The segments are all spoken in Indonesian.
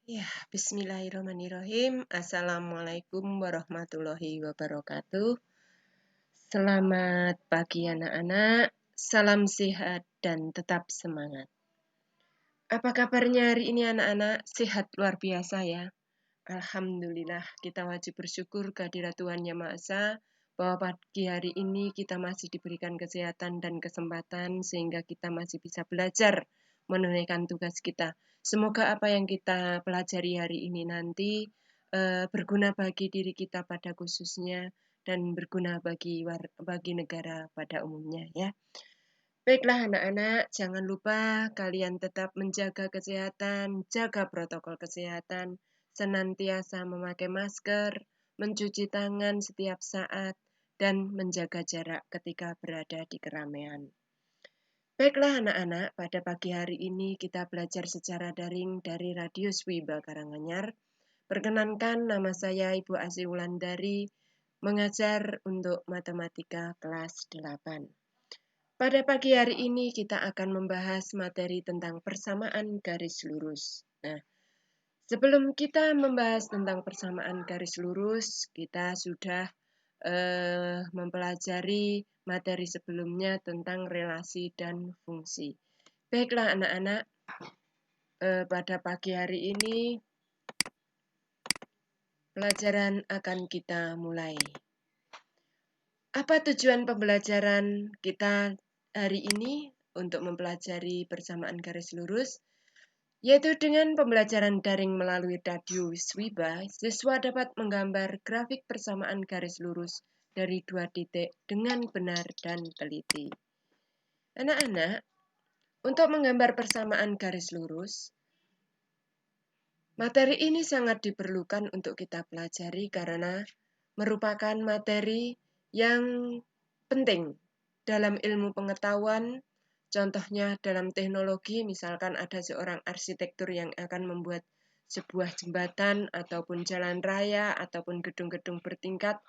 Ya, bismillahirrahmanirrahim. Assalamualaikum warahmatullahi wabarakatuh. Selamat pagi anak-anak. Salam sehat dan tetap semangat. Apa kabarnya hari ini anak-anak? Sehat luar biasa ya. Alhamdulillah, kita wajib bersyukur kehadirat Tuhan Yang Maha Esa bahwa pagi hari ini kita masih diberikan kesehatan dan kesempatan sehingga kita masih bisa belajar menunaikan tugas kita. Semoga apa yang kita pelajari hari ini nanti berguna bagi diri kita pada khususnya dan berguna bagi negara pada umumnya ya. Baiklah anak-anak, jangan lupa kalian tetap menjaga kesehatan, jaga protokol kesehatan, senantiasa memakai masker, mencuci tangan setiap saat, dan menjaga jarak ketika berada di keramaian. Baiklah anak-anak, pada pagi hari ini kita belajar secara daring dari Radio Swiba Karanganyar. Perkenankan nama saya Ibu Asih Wulandari, mengajar untuk matematika kelas 8. Pada pagi hari ini kita akan membahas materi tentang persamaan garis lurus. Nah, sebelum kita membahas tentang persamaan garis lurus, kita sudah mempelajari materi sebelumnya tentang relasi dan fungsi. Baiklah anak-anak, pada pagi hari ini pelajaran akan kita mulai. Apa tujuan pembelajaran kita hari ini untuk mempelajari persamaan garis lurus? Yaitu dengan pembelajaran daring melalui radio Swiba, siswa dapat menggambar grafik persamaan garis lurus dari 2 titik dengan benar dan teliti. Anak-anak, untuk menggambar persamaan garis lurus, materi ini sangat diperlukan untuk kita pelajari karena merupakan materi yang penting dalam ilmu pengetahuan. Contohnya dalam teknologi, misalkan ada seorang arsitektur yang akan membuat sebuah jembatan ataupun jalan raya ataupun gedung-gedung bertingkat,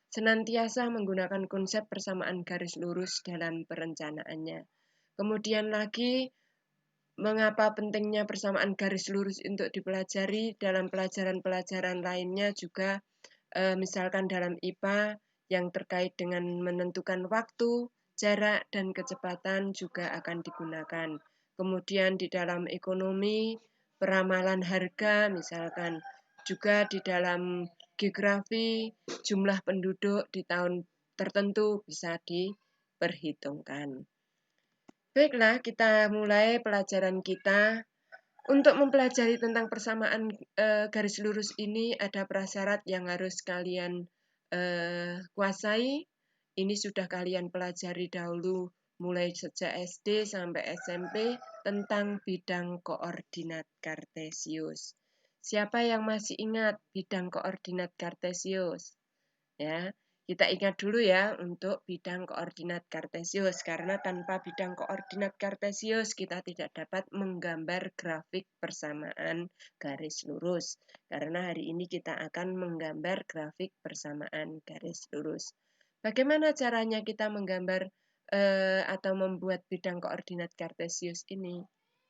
senantiasa menggunakan konsep persamaan garis lurus dalam perencanaannya. Kemudian lagi, mengapa pentingnya persamaan garis lurus untuk dipelajari dalam pelajaran-pelajaran lainnya juga, misalkan dalam IPA yang terkait dengan menentukan waktu, jarak, dan kecepatan juga akan digunakan. Kemudian di dalam ekonomi, peramalan harga misalkan, juga di dalam geografi, jumlah penduduk di tahun tertentu bisa diperhitungkan. Baiklah, kita mulai pelajaran kita. Untuk mempelajari tentang persamaan garis lurus ini ada prasyarat yang harus kalian kuasai. Ini sudah kalian pelajari dahulu mulai sejak SD sampai SMP tentang bidang koordinat kartesius. Siapa yang masih ingat bidang koordinat kartesius? Ya, kita ingat dulu ya untuk bidang koordinat kartesius, karena tanpa bidang koordinat kartesius kita tidak dapat menggambar grafik persamaan garis lurus. Karena hari ini kita akan menggambar grafik persamaan garis lurus. Bagaimana caranya kita menggambar atau membuat bidang koordinat kartesius ini?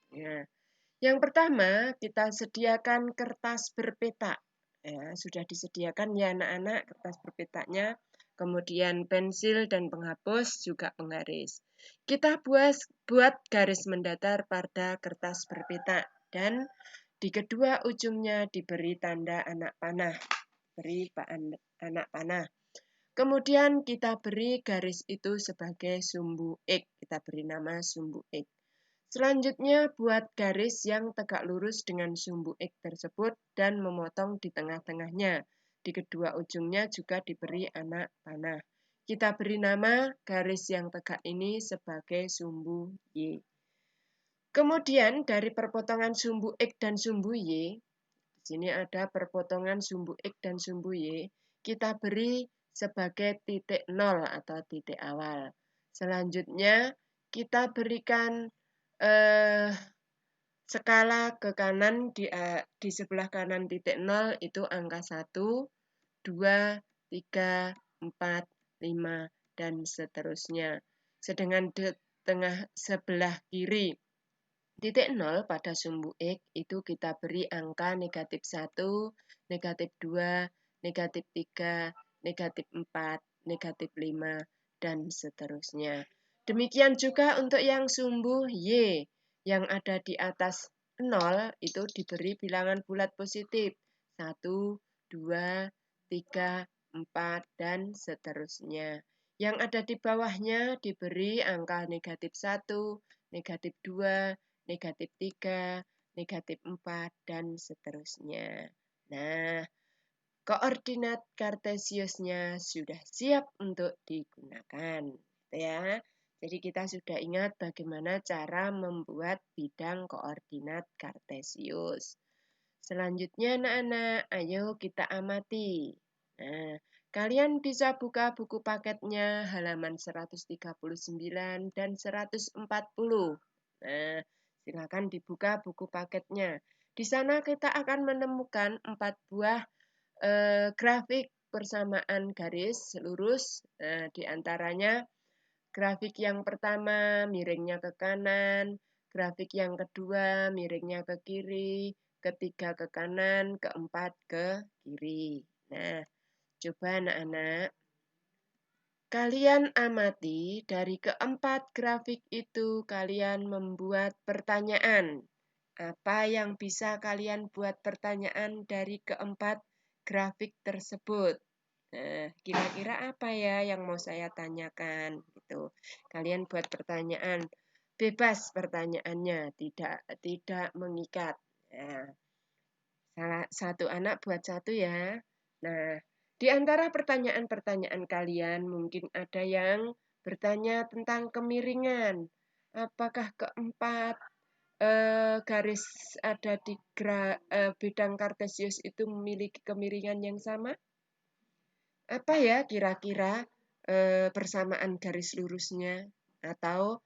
Ya. Yang pertama, kita sediakan kertas berpeta. Ya, sudah disediakan ya anak-anak kertas berpetanya, kemudian pensil dan penghapus juga penggaris. Kita buat garis mendatar pada kertas berpeta dan di kedua ujungnya diberi tanda anak panah. Beri anak panah. Kemudian kita beri garis itu sebagai sumbu X. Kita beri nama sumbu X. Selanjutnya, buat garis yang tegak lurus dengan sumbu X tersebut dan memotong di tengah-tengahnya. Di kedua ujungnya juga diberi anak panah. Kita beri nama garis yang tegak ini sebagai sumbu Y. Kemudian dari perpotongan sumbu X dan sumbu Y, di sini ada perpotongan sumbu X dan sumbu Y, kita beri sebagai titik nol atau titik awal. Selanjutnya, kita berikan skala ke kanan di sebelah kanan titik 0 itu angka 1, 2, 3, 4, 5, dan seterusnya. Sedangkan di tengah sebelah kiri Titik 0 pada sumbu X itu kita beri angka negatif 1, negatif 2, negatif 3, negatif 4, negatif 5, dan seterusnya. Demikian juga untuk yang sumbu Y yang ada di atas 0 itu diberi bilangan bulat positif 1, 2, 3, 4, dan seterusnya. Yang ada di bawahnya diberi angka negatif 1, negatif 2, negatif 3, negatif 4, dan seterusnya. Nah, koordinat kartesiusnya sudah siap untuk digunakan, ya. Jadi kita sudah ingat bagaimana cara membuat bidang koordinat kartesius. Selanjutnya anak-anak, ayo kita amati. Nah, kalian bisa buka buku paketnya halaman 139 dan 140. Nah, silakan dibuka buku paketnya. Di sana kita akan menemukan 4 buah grafik persamaan garis lurus. Nah, di antaranya grafik yang pertama miringnya ke kanan, grafik yang kedua miringnya ke kiri, ketiga ke kanan, keempat ke kiri. Nah, coba anak-anak, kalian amati dari keempat grafik itu kalian membuat pertanyaan. Apa yang bisa kalian buat pertanyaan dari keempat grafik tersebut? Nah, kira-kira apa ya yang mau saya tanyakan? Gitu. Kalian buat pertanyaan, bebas pertanyaannya, tidak mengikat. Nah, salah satu anak buat satu ya. Nah, di antara pertanyaan-pertanyaan kalian mungkin ada yang bertanya tentang kemiringan. Apakah keempat garis ada di bidang kartesius itu memiliki kemiringan yang sama? Apa ya kira-kira persamaan garis lurusnya? Atau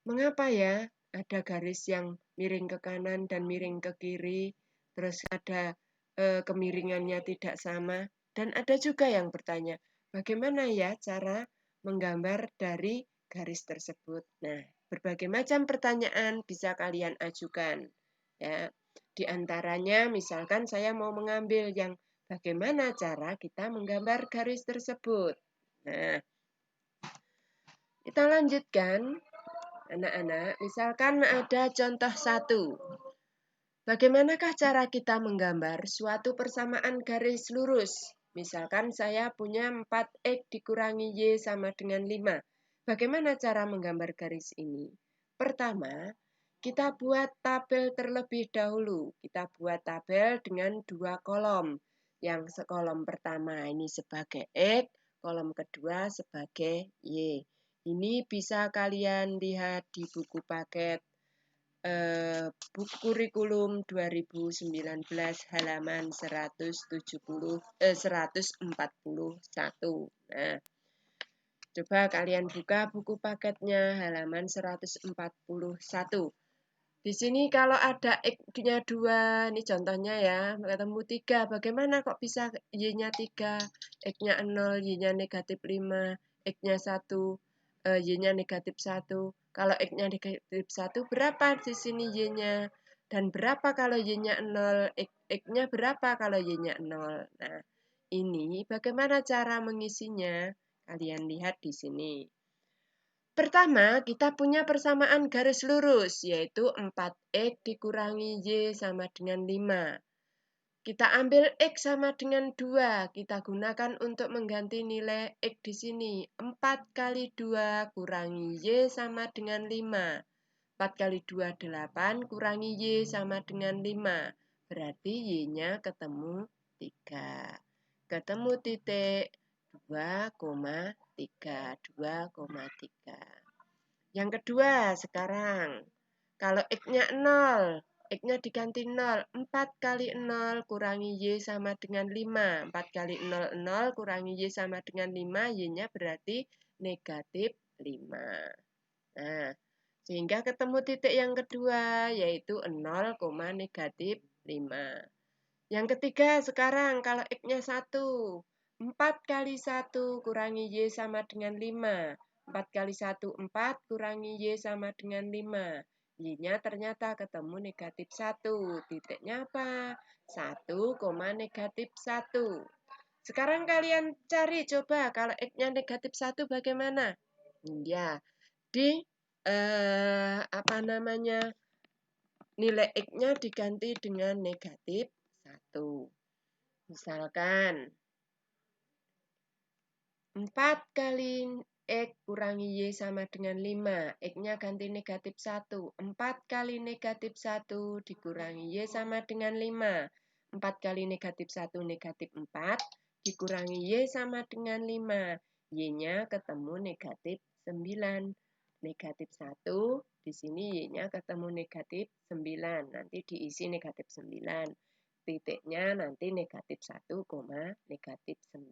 mengapa ya ada garis yang miring ke kanan dan miring ke kiri, terus ada kemiringannya tidak sama? Dan ada juga yang bertanya, bagaimana ya cara menggambar dari garis tersebut? Nah, berbagai macam pertanyaan bisa kalian ajukan. Ya, di antaranya misalkan saya mau mengambil yang bagaimana cara kita menggambar garis tersebut. Nah, kita lanjutkan anak-anak. Misalkan ada contoh 1. Bagaimanakah cara kita menggambar suatu persamaan garis lurus? Misalkan saya punya 4x dikurangi y sama dengan 5. Bagaimana cara menggambar garis ini? Pertama, kita buat tabel terlebih dahulu. Kita buat tabel dengan 2 kolom. Yang kolom pertama ini sebagai X, kolom kedua sebagai Y. Ini bisa kalian lihat di buku paket buku kurikulum 2019 halaman 141. Nah, coba kalian buka buku paketnya halaman 141. Di sini kalau ada X-nya 2, ini contohnya ya, ketemu 3. Bagaimana kok bisa Y-nya 3, X-nya 0, Y-nya negatif 5, X-nya 1, Y-nya negatif 1. Kalau X-nya negatif 1, berapa di sini Y-nya? Dan berapa kalau Y-nya 0? X-nya berapa kalau Y-nya 0? Nah, ini bagaimana cara mengisinya? Kalian lihat di sini. Pertama, kita punya persamaan garis lurus, yaitu 4x dikurangi y sama dengan 5. Kita ambil x sama dengan 2, kita gunakan untuk mengganti nilai x di sini. 4 kali 2 kurangi y sama dengan 5. 4 kali 2, 8, kurangi y sama dengan 5. Berarti y-nya ketemu 3. Ketemu titik 2,3. 2,3. Yang kedua, sekarang, kalau X-nya 0, X-nya diganti 0, 4 kali 0 kurangi Y sama dengan 5. 4 kali 0, 0 kurangi Y sama dengan 5, Y-nya berarti negatif 5. Nah, sehingga ketemu titik yang kedua, yaitu 0, negatif 5. Yang ketiga, sekarang kalau X-nya 1, 4 kali 1 kurangi Y sama dengan 5. 4 kali 1, 4, kurangi Y sama dengan 5. Y-nya ternyata ketemu negatif 1. Titiknya apa? 1, negatif 1. Sekarang kalian cari coba kalau X-nya negatif 1 bagaimana? Ya, di nilai X-nya diganti dengan negatif 1. Misalkan 4 kali X kurangi Y sama dengan 5. X-nya ganti negatif 1. 4 kali negatif 1 dikurangi Y sama dengan 5. 4 kali negatif 1 negatif 4 dikurangi Y sama dengan 5. Y-nya ketemu negatif 9. Negatif 1, di sini Y-nya ketemu negatif 9. Nanti diisi negatif 9. Titiknya nanti negatif 1, negatif 9.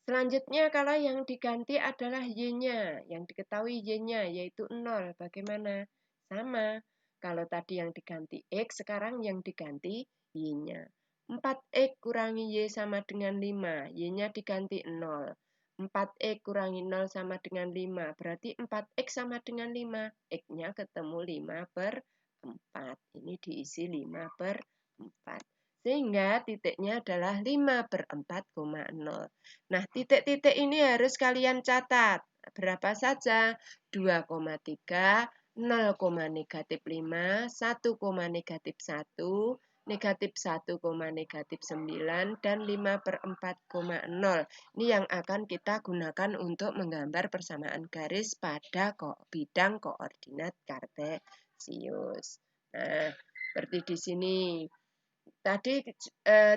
Selanjutnya kalau yang diganti adalah Y-nya, yang diketahui Y-nya yaitu 0. Bagaimana? Sama. Kalau tadi yang diganti X, sekarang yang diganti Y-nya. 4X kurangi Y sama dengan 5. Y-nya diganti 0. 4X kurangi 0 sama dengan 5. Berarti 4X sama dengan 5. X-nya ketemu 5 per 4. Ini diisi 5 per 4. Sehingga titiknya adalah 5 per 4,0. Nah, titik-titik ini harus kalian catat. Berapa saja? 2,3, 0, negatif 5, 1, negatif 1, negatif 1, negatif 9, dan 5 per 4,0. Ini yang akan kita gunakan untuk menggambar persamaan garis pada bidang koordinat kartesius. Nah, seperti di sini. Tadi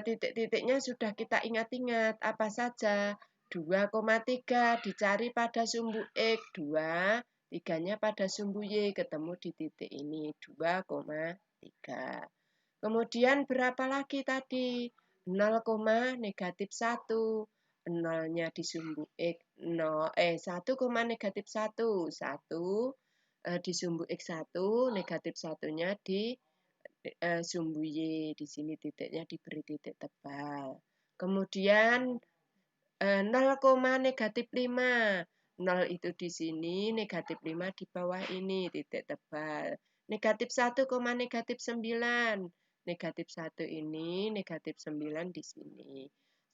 titik-titiknya sudah kita ingat-ingat apa saja. 2,3 dicari pada sumbu X, 2, 3-nya pada sumbu Y, ketemu di titik ini, 2,3. Kemudian berapa lagi tadi? 0, negatif 1. 0-nya di sumbu X, 1, negatif 1. 1 di sumbu X1, negatif 1-nya di sumbu Y. Di sini titiknya diberi titik tebal. Kemudian 0, negatif 5. 0 itu di sini, negatif 5 di bawah ini, titik tebal. Negatif 1, negatif 9. Negatif 1 ini, negatif 9 di sini.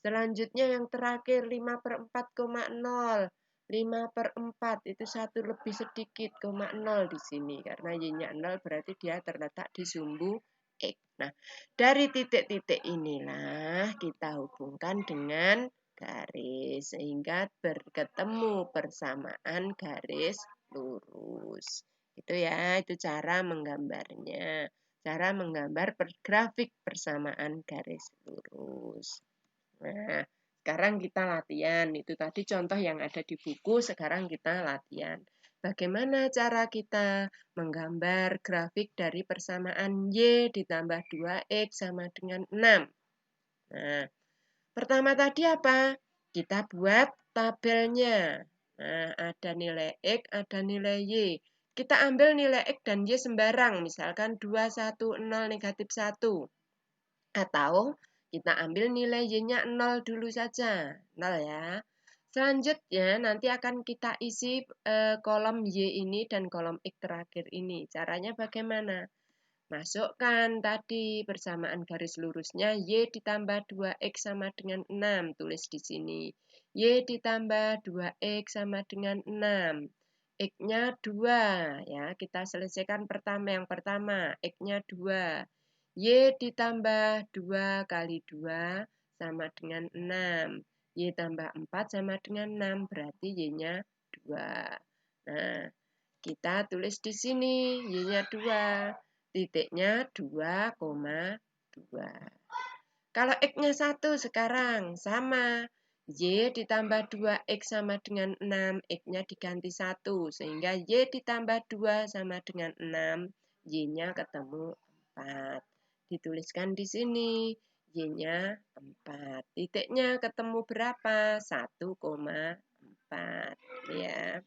Selanjutnya yang terakhir 5 per 4,0. 5 per 4 itu 1 lebih sedikit, 0 di sini. Karena Y-nya 0 berarti dia terletak di sumbu X. Nah, dari titik-titik inilah kita hubungkan dengan garis sehingga berketemu persamaan garis lurus. Itu ya, itu cara menggambarnya. Cara menggambar grafik persamaan garis lurus. Nah, sekarang kita latihan. Itu tadi contoh yang ada di buku, sekarang kita latihan. Bagaimana cara kita menggambar grafik dari persamaan Y ditambah 2X sama dengan 6? Nah, pertama tadi apa? Kita buat tabelnya. Nah, ada nilai X, ada nilai Y. Kita ambil nilai X dan Y sembarang, misalkan 2, 1, 0, negatif 1. Atau kita ambil nilai Y-nya 0 dulu saja, 0 ya. Selanjutnya nanti akan kita isi kolom Y ini dan kolom X terakhir ini. Caranya bagaimana? Masukkan tadi persamaan garis lurusnya Y ditambah 2X sama dengan 6. Tulis di sini. Y ditambah 2X sama dengan 6. X-nya 2. Ya, kita selesaikan yang pertama. X-nya 2. Y ditambah 2 kali 2 sama dengan 6. Y tambah 4 sama dengan 6. Berarti Y-nya 2. Nah, kita tulis di sini. Y-nya 2. Titiknya 2,2. Kalau X-nya 1 sekarang sama. Y ditambah 2X sama dengan 6. X-nya diganti 1. Sehingga Y ditambah 2 sama dengan 6. Y-nya ketemu 4. Dituliskan di sini. Y-nya 4. Titiknya ketemu berapa? 1,4. Ya.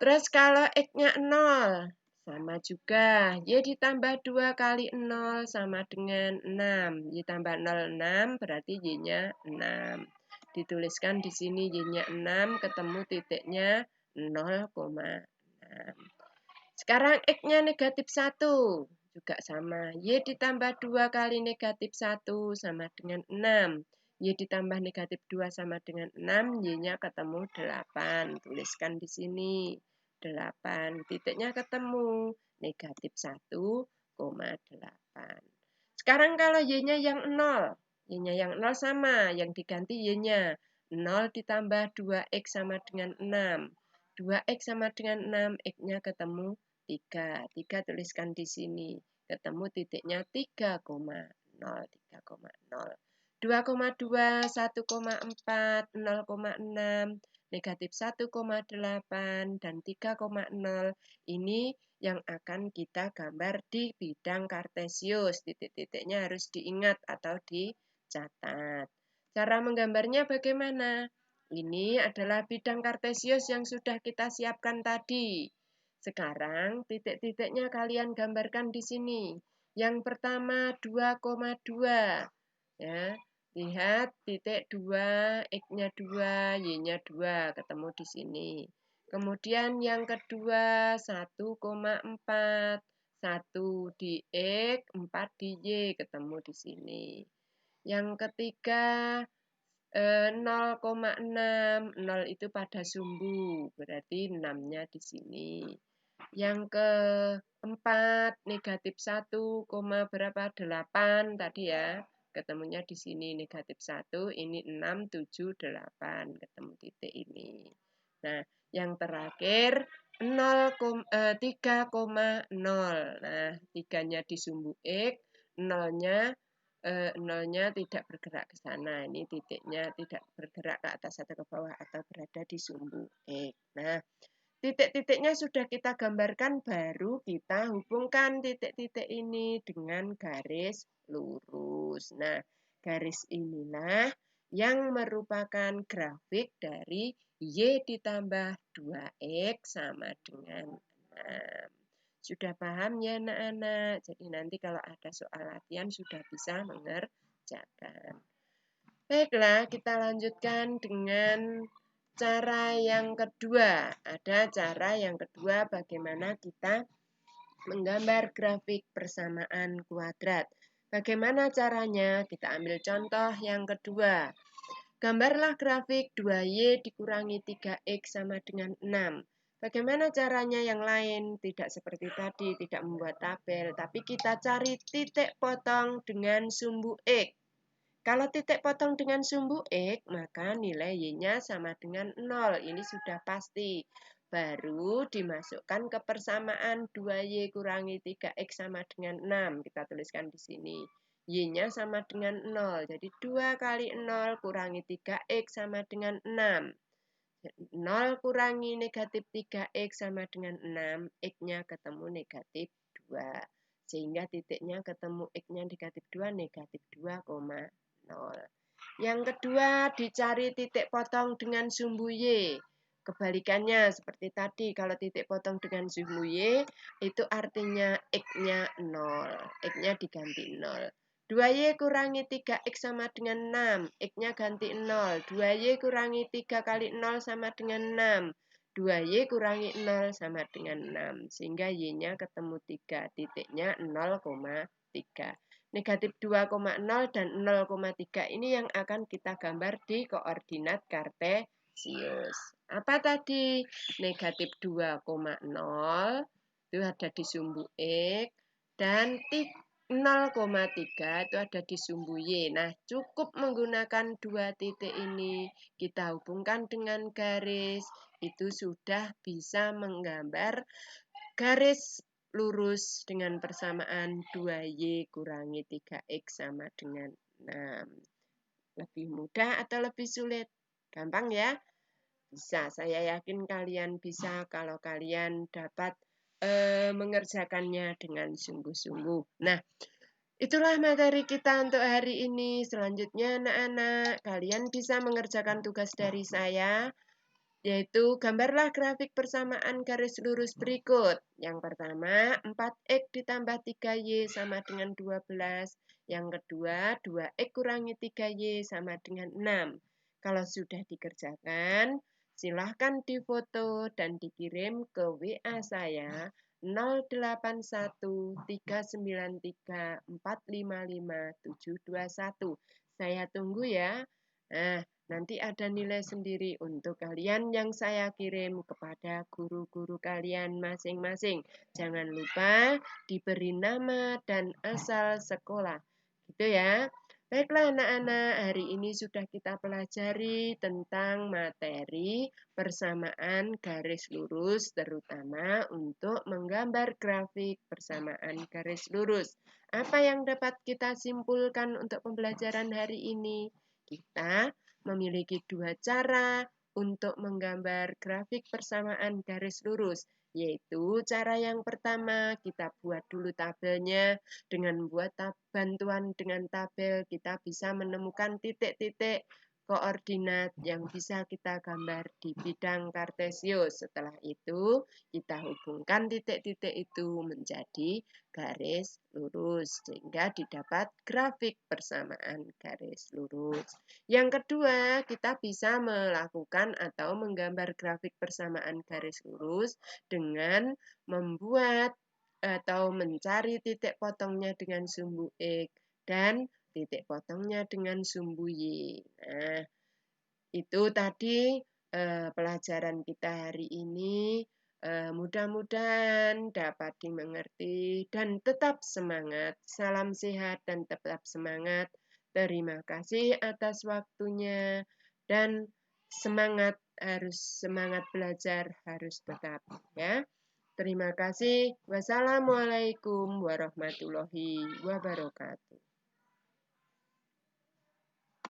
Terus kalau X-nya 0. Sama juga, Y ditambah 2 kali 0 sama dengan 6. Y tambah 0, 6, berarti Y-nya 6. Dituliskan di sini Y-nya 6, ketemu titiknya 0,6. Sekarang X-nya negatif 1. Juga sama. Y ditambah 2 kali negatif 1 sama dengan 6. Y ditambah negatif 2 sama dengan 6. Y-nya ketemu 8. Tuliskan di sini. 8. Titiknya ketemu. Negatif 1,8. Sekarang kalau Y-nya yang 0. Y-nya yang 0 sama. Yang diganti Y-nya. 0 ditambah 2X sama dengan 6. 2X sama dengan 6. X-nya ketemu 3. 3 tuliskan di sini. Ketemu titiknya 3,0. 3,0. 2,2, 1,4, 0,6, negatif 1,8, dan 3,0. Ini yang akan kita gambar di bidang kartesius. Titik-titiknya harus diingat atau dicatat. Cara menggambarnya bagaimana? Ini adalah bidang kartesius yang sudah kita siapkan tadi. Sekarang titik-titiknya kalian gambarkan di sini. Yang pertama 2,2. Ya, lihat titik 2, X-nya 2, Y-nya 2, ketemu di sini. Kemudian yang kedua 1,4. 1 di X, 4 di Y, ketemu di sini. Yang ketiga 0,6. 0 itu pada sumbu, berarti 6-nya di sini. Yang keempat negatif 1, berapa? 8 tadi ya. Ketemunya di sini negatif 1, ini 6, 7, 8. Ketemu titik ini. Nah, yang terakhir 3,0. Nah, 3-nya di sumbu X, 0-nya tidak bergerak ke sana. Ini titiknya tidak bergerak ke atas atau ke bawah atau berada di sumbu X. Nah, titik-titiknya sudah kita gambarkan, baru kita hubungkan titik-titik ini dengan garis lurus. Nah, garis inilah yang merupakan grafik dari Y ditambah 2X sama dengan 6. Sudah paham ya anak-anak? Jadi nanti kalau ada soal latihan sudah bisa mengerjakan. Baiklah, kita lanjutkan dengan cara yang kedua. Ada cara yang kedua bagaimana kita menggambar grafik persamaan kuadrat. Bagaimana caranya? Kita ambil contoh yang kedua. Gambarlah grafik 2Y dikurangi 3X sama dengan 6. Bagaimana caranya yang lain? Tidak seperti tadi, tidak membuat tabel, tapi kita cari titik potong dengan sumbu X. Kalau titik potong dengan sumbu X, maka nilai Y-nya sama dengan 0. Ini sudah pasti. Baru dimasukkan ke persamaan 2Y kurangi 3X sama dengan 6. Kita tuliskan di sini. Y-nya sama dengan 0. Jadi 2 kali 0 kurangi 3X sama dengan 6. 0 kurangi negatif 3X sama dengan 6. X-nya ketemu negatif 2. Sehingga titiknya ketemu X-nya negatif 2, negatif 2,0. Yang kedua, dicari titik potong dengan sumbu Y. Kebalikannya seperti tadi, kalau titik potong dengan sumbu Y, itu artinya X-nya 0. X-nya diganti 0. 2Y kurangi 3X sama dengan 6. X-nya ganti 0. 2Y kurangi 3 kali 0 sama dengan 6. 2Y kurangi 0 sama dengan 6. Sehingga Y-nya ketemu 3. Titiknya 0,3. Negatif 2,0 dan 0,3 ini yang akan kita gambar di koordinat kartesius. Apa tadi? Negatif 2,0 itu ada di sumbu X dan 0,3 itu ada di sumbu Y. Nah, cukup menggunakan dua titik ini. Kita hubungkan dengan garis. Itu sudah bisa menggambar garis lurus dengan persamaan 2Y kurangi 3X sama dengan 6. Lebih mudah atau lebih sulit? Gampang ya? Bisa, saya yakin kalian bisa kalau kalian dapat mengerjakannya dengan sungguh-sungguh. Nah, itulah materi kita untuk hari ini. Selanjutnya anak-anak, kalian bisa mengerjakan tugas dari saya, yaitu gambarlah grafik persamaan garis lurus berikut. Yang pertama, 4X ditambah 3Y sama dengan 12. Yang kedua, 2X kurangi 3Y sama dengan 6. Kalau sudah dikerjakan, silahkan difoto dan dikirim ke WA saya 081393455721. Saya tunggu ya. Nah, nanti ada nilai sendiri untuk kalian yang saya kirim kepada guru-guru kalian masing-masing. Jangan lupa diberi nama dan asal sekolah. Gitu ya. Baiklah anak-anak, hari ini sudah kita pelajari tentang materi persamaan garis lurus, terutama untuk menggambar grafik persamaan garis lurus. Apa yang dapat kita simpulkan untuk pembelajaran hari ini? Kita memiliki dua cara untuk menggambar grafik persamaan garis lurus, yaitu cara yang pertama kita buat dulu tabelnya. Dengan membuat bantuan dengan tabel kita bisa menemukan titik-titik koordinat yang bisa kita gambar di bidang kartesius. Setelah itu kita hubungkan titik-titik itu menjadi garis lurus sehingga didapat grafik persamaan garis lurus. Yang kedua, kita bisa melakukan atau menggambar grafik persamaan garis lurus dengan membuat atau mencari titik potongnya dengan sumbu X dan titik potongnya dengan sumbu Y. Nah, itu tadi pelajaran kita hari ini. Mudah-mudahan dapat dimengerti dan tetap semangat. Salam sehat dan tetap semangat. Terima kasih atas waktunya dan semangat belajar harus tetap ya. Terima kasih. Wassalamualaikum warahmatullahi wabarakatuh.